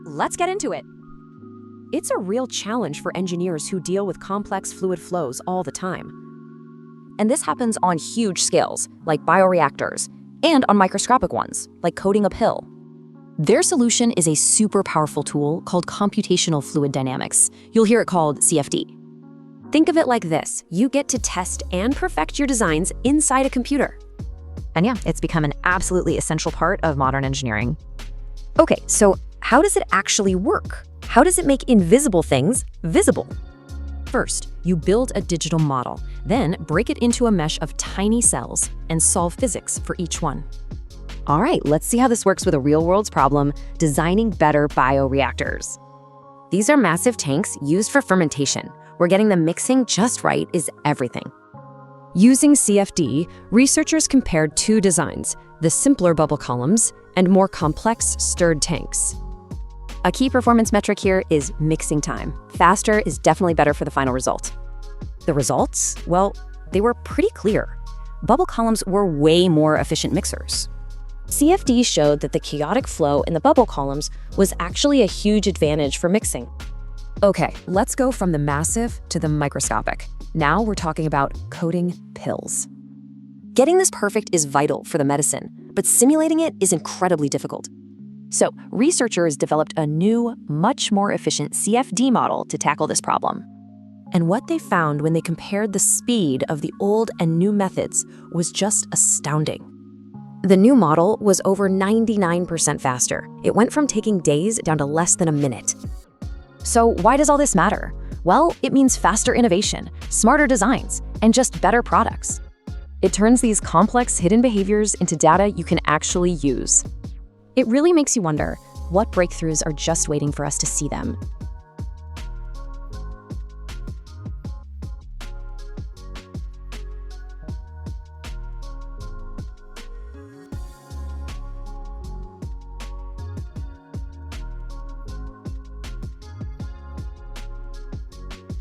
let's get into it. It's a real challenge for engineers who deal with complex fluid flows all the time. And this happens on huge scales, like bioreactors, and on microscopic ones, like coating a pill. Their solution is a super powerful tool called computational fluid dynamics. You'll hear it called CFD. Think of it like this: you get to test and perfect your designs inside a computer. And yeah, it's become an absolutely essential part of modern engineering. Okay, so how does it actually work? How does it make invisible things visible? First, you build a digital model, then break it into a mesh of tiny cells and solve physics for each one. All right, let's see how this works with a real-world problem: designing better bioreactors. These are massive tanks used for fermentation, where getting the mixing just right is everything. Using CFD, researchers compared two designs: the simpler bubble columns and more complex stirred tanks. A key performance metric here is mixing time. Faster is definitely better for the final result. The results? Well, they were pretty clear. Bubble columns were way more efficient mixers. CFD showed that the chaotic flow in the bubble columns was actually a huge advantage for mixing. Okay, let's go from the massive to the microscopic. Now we're talking about coating pills. Getting this perfect is vital for the medicine, but simulating it is incredibly difficult. So, researchers developed a new, much more efficient CFD model to tackle this problem. And what they found when they compared the speed of the old and new methods was just astounding. The new model was over 99% faster. It went from taking days down to less than a minute. So why does all this matter? Well, it means faster innovation, smarter designs, and just better products. It turns these complex hidden behaviors into data you can actually use. It really makes you wonder, what breakthroughs are just waiting for us to see them?